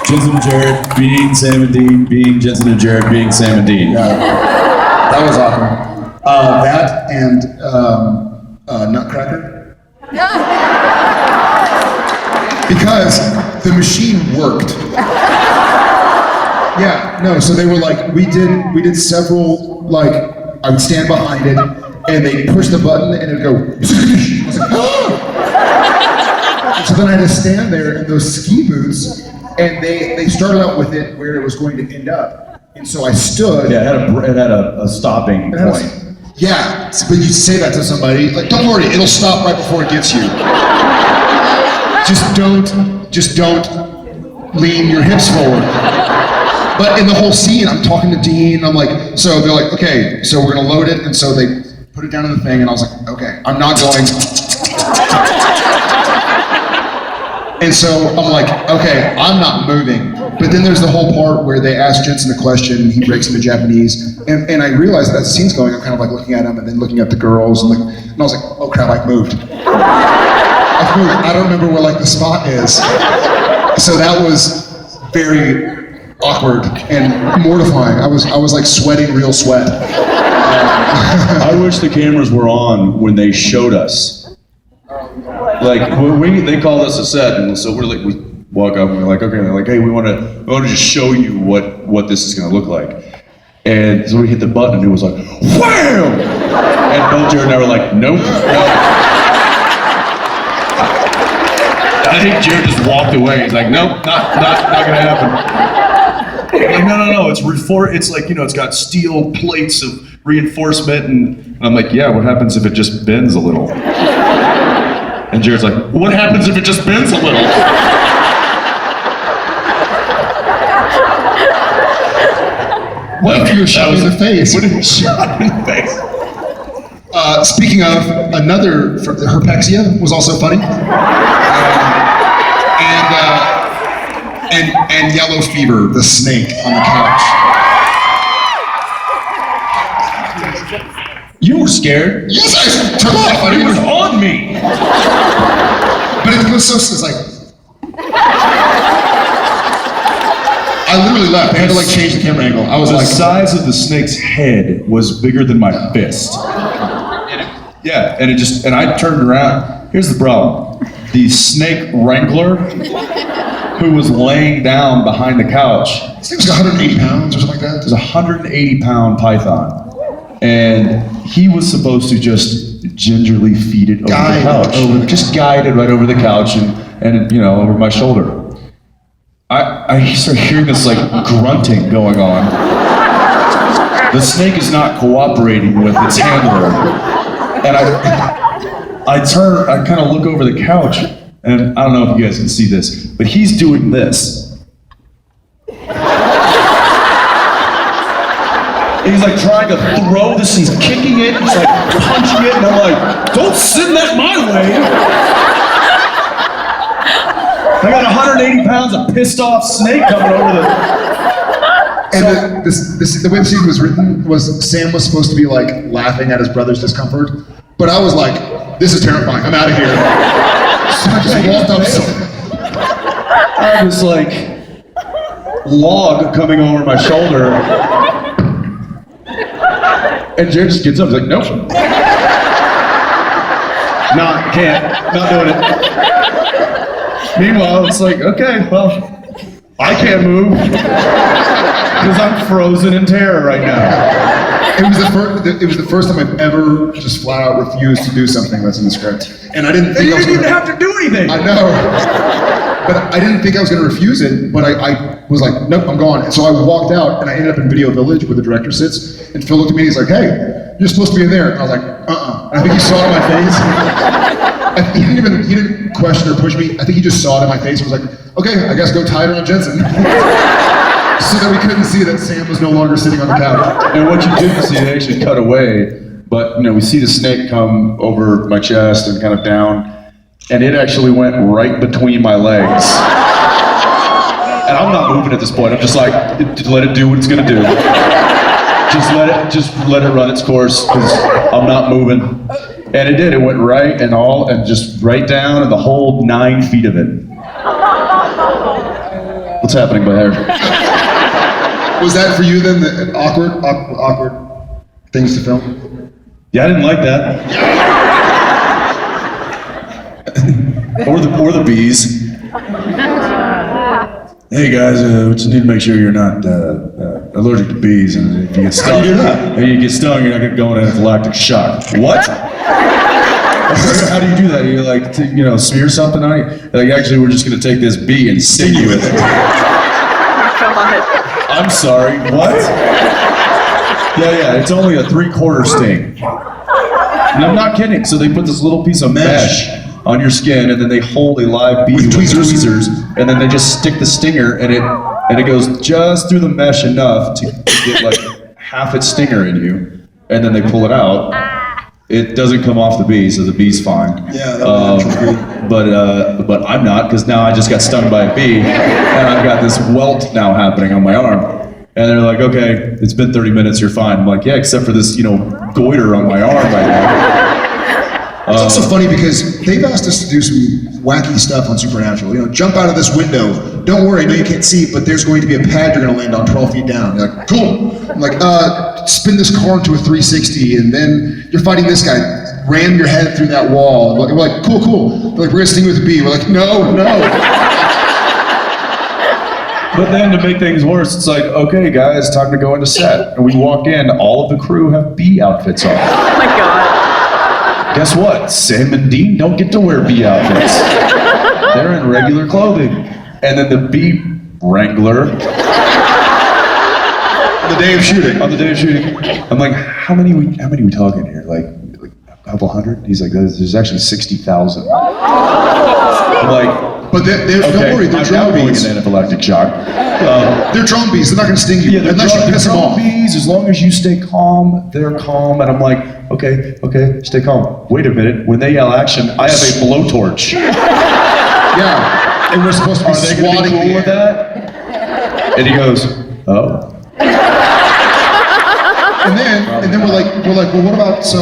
Jensen and Jared being Sam and Dean, being Jensen and Jared being Sam and Dean. Yeah, that was awkward. That and Nutcracker. Because the machine worked. Yeah, no, so they were like, we did several, like, I would stand behind it, and they'd push the button, and it'd go, I was like, oh! So then I had to stand there in those ski boots, and they started out with it where it was going to end up. And so I stood. Yeah, it had a stopping point. Yeah, but you say that to somebody, like, don't worry, it'll stop right before it gets you. Just don't lean your hips forward. But in the whole scene, I'm talking to Dean, I'm like, so they're like, okay, so we're gonna load it, and so they put it down in the thing, and I was like, okay, I'm not going. And so I'm like, okay, I'm not moving. But then there's the whole part where they ask Jensen a question, and he breaks into Japanese, and I realized that scene's going, I'm kind of like looking at him, and then looking at the girls, and I was like, oh crap, I've moved. I've moved, I don't remember where like the spot is. So that was very awkward and mortifying. I was like sweating real sweat. I wish the cameras were on when they showed us. Like they called us a set, and so we walk up and we're like, okay, they're like, hey, we want to just show you what this is going to look like. And so we hit the button, and it was like, wham! And both Jared and I were like, nope. I think Jared just walked away. He's like, nope, not gonna happen. I'm like, no, it's like, it's got steel plates of reinforcement, and I'm like, yeah, what happens if it just bends a little? And Jared's like, what happens if it just bends a little? What if you were shot in the face? What if you shot in the face? Speaking of, another, herpexia was also funny. And yellow fever, the snake on the couch. You were scared. Yes, I took off. It was on me. But it was so, it's like, I literally left. They had to like change the camera angle. I was the like, size of the snake's head was bigger than my fist. Yeah, and I turned around. Here's the problem. The snake wrangler, who was laying down behind the couch. This thing was 180 pounds or something like that. It was a 180-pound python. And he was supposed to just gingerly feed it over the couch. Just guide it right over the couch and over my shoulder. I started hearing this like grunting going on. The snake is not cooperating with its handler. And I kind of look over the couch, and I don't know if you guys can see this, but he's doing this. He's like trying to throw this, he's kicking it, he's like punching it, and I'm like, don't send that my way! I got 180 pounds of pissed off snake coming over the... And the way the scene was written was Sam was supposed to be like laughing at his brother's discomfort, but I was like, this is terrifying, I'm out of here. So I just walked up. I was like, log coming over my shoulder. And Jared just gets up, he's like, nope. Not doing it. Meanwhile, it's like, okay, well, I can't move because I'm frozen in terror right now. It was the first time I've ever just flat out refused to do something that's in the script. And I didn't think you didn't even have to do anything. I know. But I didn't think I was going to refuse it, but I was like, nope, I'm gone. And so I walked out, and I ended up in Video Village where the director sits, and Phil looked at me and he's like, hey, you're supposed to be in there. And I was like, uh-uh. And I think he saw it in my face. He didn't question or push me. I think he just saw it in my face and was like, okay, I guess go tie it around Jensen. So that we couldn't see that Sam was no longer sitting on the couch. And what you didn't see, they actually cut away, but we see the snake come over my chest and kind of down, and it actually went right between my legs. And I'm not moving at this point. I'm just like, let it do what it's gonna do. Just let it run its course, because I'm not moving. And it did. It went right and just right down, and the whole 9 feet of it. What's happening by there? Was that for you then, the awkward things to film? Yeah, I didn't like that. or the bees. Hey guys, we just need to make sure you're not allergic to bees, and if you get stung, you're not going to go into anaphylactic shock. What? How do you do that? You like to, smear something on you? Like, actually, we're just going to take this bee and sting you with it. I'm sorry. What? Yeah. It's only a 3/4 sting. And I'm not kidding. So they put this little piece of mesh on your skin, and then they hold a live bee with tweezers, and then they just stick the stinger, and it goes just through the mesh enough to get like half its stinger in you, and then they pull it out. It doesn't come off the bee, so the bee's fine. Yeah, but I'm not, because now I just got stung by a bee, and I've got this welt now happening on my arm. And they're like, okay, it's been 30 minutes, you're fine. I'm like, yeah, except for this, goiter on my arm right now. It's also funny because they've asked us to do some wacky stuff on Supernatural. Jump out of this window. Don't worry, I know you can't see, but there's going to be a pad you're going to land on 12 feet down. They're like, cool. I'm like, spin this car into a 360, and then you're fighting this guy. Ram your head through that wall. We're like, cool. They're like, we're going to sting you with a bee. We're like, no. But then to make things worse, it's like, okay, guys, time to go into set. And we walk in, all of the crew have bee outfits on. Oh my God. Guess what? Sam and Dean don't get to wear bee outfits. They're in regular clothing. And then the bee wrangler. On the day of shooting. I'm like, how many we talking here? Like a couple hundred? He's like, there's actually 60,000. I'm like, but don't worry, they're drone bees. I'm going in anaphylactic shock. They're drone bees. They're not going to sting you unless you piss them off. Bees, as long as you stay calm, they're calm. And I'm like, okay, stay calm. Wait a minute. When they yell action, I have a blowtorch. Yeah, and we're supposed to be swatting cool with that? And he goes, oh. And then we're like, well, what about, so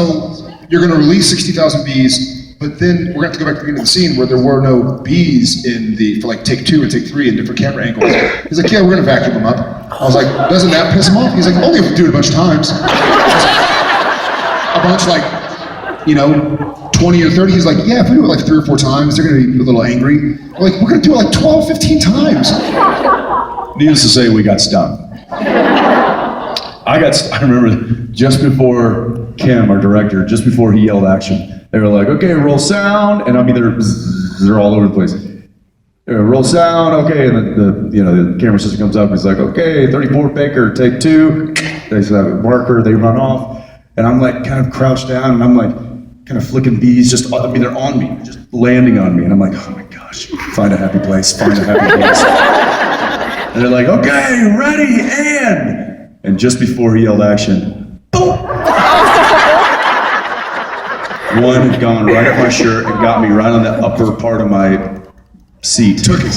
you're going to release 60,000 bees, but then we're going to have to go back to the beginning of the scene where there were no bees for like take 2 and take 3 in different camera angles. He's like, yeah, we're going to vacuum them up. I was like, doesn't that piss him off? He's like, only if we do it a bunch of times. A bunch, like, 20 or 30. He's like, yeah, if we do it like 3 or 4 times, they're going to be a little angry. We're like, we're going to do it like 12, 15 times. Needless to say, we got stung. I remember just before Kim, our director, just before he yelled action, they were like, okay, roll sound, and I mean, they're all over the place. Roll sound, okay, and the camera system comes up, and he's like, okay, 34 Baker, take 2. They have a marker, they run off, and I'm like kind of crouched down, and I'm like kind of flicking bees, they're on me, just landing on me, and I'm like, oh my gosh, find a happy place. And they're like, okay, ready, and just before he yelled action, boom! One had gone right up my shirt and got me right on the upper part of my seat. Took it.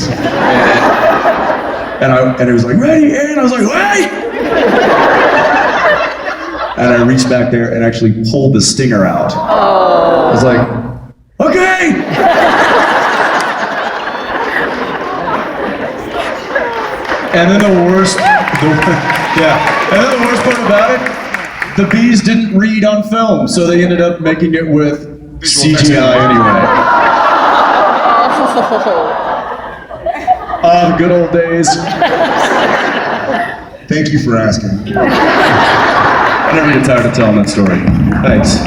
And it was like, ready, and I was like, wait! And I reached back there and actually pulled the stinger out. I was like, okay! And then the worst part about it, the bees didn't read on film, so they ended up making it with CGI anyway. The good old days. Thank you for asking. I never get tired of telling that story. Thanks.